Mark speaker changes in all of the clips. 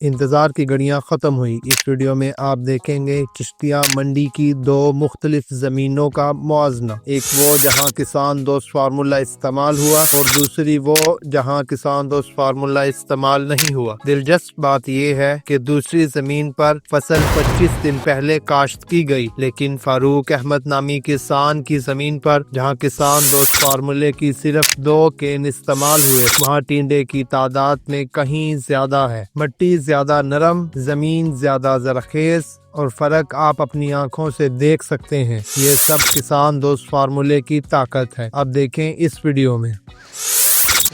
Speaker 1: इंतज़ार की घड़ियां ख़त्म हुई। इस वीडियो में आप देखेंगे चिश्तिया मंडी की दो मुख्तलिफ ज़मीनों का मुआजना। एक वो जहां किसान दोस्त फार्मूला इस्तेमाल हुआ और दूसरी वो जहां किसान दोस्त फार्मूला इस्तेमाल नहीं हुआ। दिलचस्प बात यह है कि दूसरी ज़मीन पर फसल 25 दिन पहले काश्त की गई, लेकिन फारूक अहमद नामी किसान की ज़मीन पर जहां किसान दोस्त फार्मूले की सिर्फ 2 केन इस्तेमाल हुए, वहां टिंडे की तादाद में कहीं ज्यादा है। मिट्टी ज्यादा नरम, जमीन ज्यादा जरखेज और फर्क आप अपनी आंखों से देख सकते हैं। ये सब किसान दोस्त फार्मूले की ताकत है। अब देखें इस वीडियो में।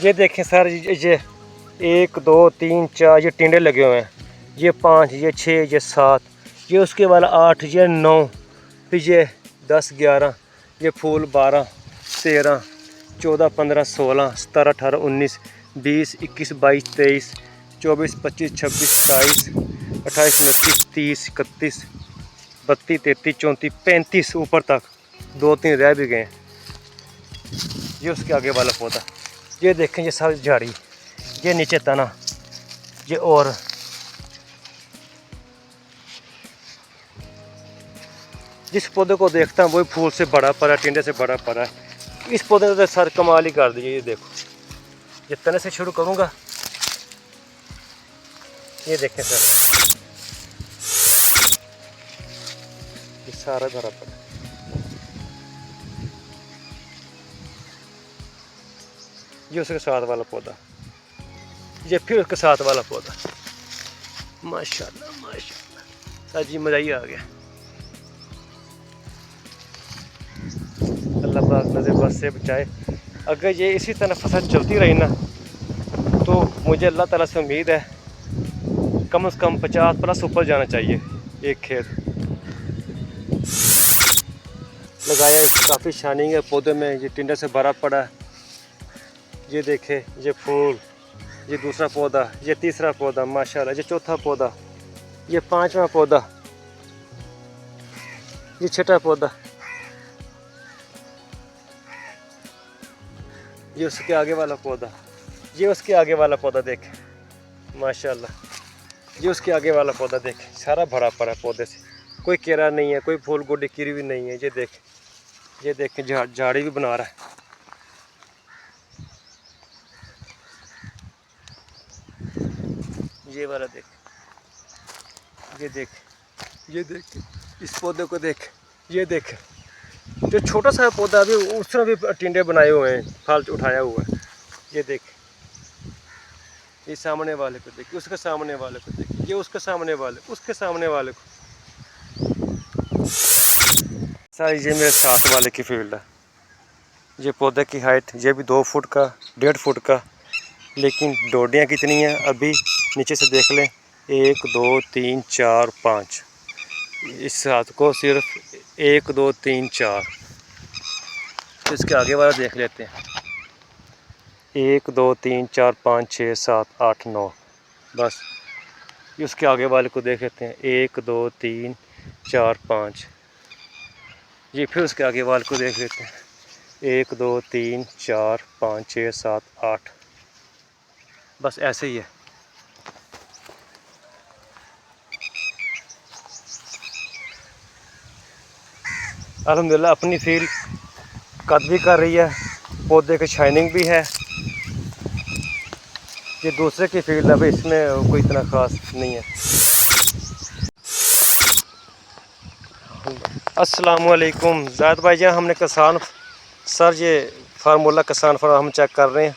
Speaker 2: ये देखें सर, ये 1 2 3 4 ये टिंडे लगे हुए हैं, ये 5 ये 6 ये 7, ये उसके वाला 8 ये 9, फिर ये 10 11, ये फूल 12 13 14 15 16 17 18 19 20 21 22 23 24 25 26 27 28 29 30 31 32 33 34 35 ऊपर तक 2-3 रह भी गए। ये उसके आगे वाला पौधा, ये देखें, ये सब झाड़ी, ये नीचे तना, ये और जिस पौधे को देखता हूँ वही फूल से बड़ा पड़ा, टिंडे से बड़ा पड़ा है। इस पौधे ने तो सर कमाल ही कर दिए। ये देखो, ये तने से शुरू करूँगा, ये देखें सर, ये सारा भरा पड़ा। ये उसके साथ वाला पौधा, ये फिर उसके साथ वाला पौधा। माशाल्लाह माशाल्लाह, सर जी मज़ा ही आ गया। अल्लाह पाक नज़र बस से बचाए। अगर ये इसी तरह फसल चलती रही ना, तो मुझे अल्लाह ताला से उम्मीद है कम से कम 50+ ऊपर जाना चाहिए। एक खेत लगाए, काफ़ी शाइनिंग है पौधे में, ये टिंडे से भरा पड़ा है। ये देखे, ये फूल, ये दूसरा पौधा, ये तीसरा पौधा माशाल्लाह, ये चौथा पौधा, ये 5वां पौधा, ये 6ठा पौधा, ये उसके आगे वाला पौधा, ये उसके आगे वाला पौधा देखें माशाल्लाह, ये उसके आगे वाला पौधा देखें, सारा भरा पड़ा पौधे से, कोई केरा नहीं है, कोई फूल गोडी कीरी हुई नहीं है। ये देखें झाड़ी भी बना रहा है। ये वाला देख, ये देख, इस पौधे को देख, ये देख, जो छोटा सा पौधा अभी उसने भी टिंडे बनाए हुए हैं, फल उठाया हुआ है। ये देख, ये सामने वाले को देख, उसके सामने वाले को देख, ये उसके सामने वाले, उसके सामने वाले को। सर ये मेरे साथ वाले की फील्ड है। ये पौधे की हाइट ये भी 2 फुट का, 1.5 फुट का, लेकिन डोडियाँ कितनी हैं अभी नीचे से देख लें, 1 2 3 4 5, इस साथ को सिर्फ 1 2 3 4। तो इसके आगे वाला देख लेते हैं, 1 2 3 4 5 6 7 8 9, बस ये उसके आगे वाले को देख लेते हैं, 1 2 3 4 5। ये फिर उसके आगे वाले को देख लेते हैं, 1 2 3 4 5 6 7 8, बस ऐसे ही है। अल्हम्दुलिल्लाह अपनी फील्ड कद भी कर रही है, पौधे की शाइनिंग भी है। ये दूसरे की फील्ड है भाई, इसमें कोई इतना ख़ास नहीं है। अस्सलाम वालेकुम ज़ाहिद भाई जान, हमने किसान सर ये फार्मूला किसान फार्म हम चेक कर रहे हैं।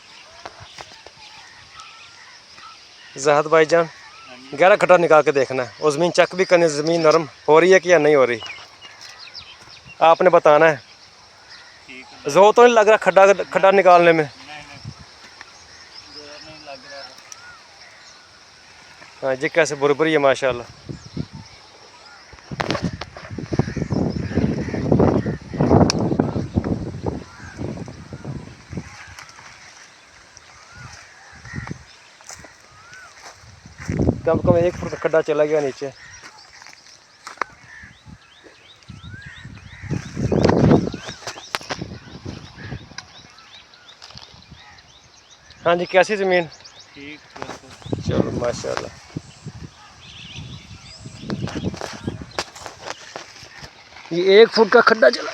Speaker 2: ज़ाहिद भाई जान, गहरा खड्डा निकाल के देखना है और ज़मीन चेक भी करनी, ज़मीन नरम हो रही है कि या नहीं हो रही, आपने बताना है। जोर तो नहीं लग रहा खड्डा निकालने में? हाँ जी, कैसे बुरबुरी है माशाल्लाह। कम से कम 1 फुट खड्डा चला गया नीचे। हाँ जी, कैसी ज़मीन?
Speaker 3: ठीक,
Speaker 2: चलो माशाल्लाह। ये 1 फुट का खड्डा चला।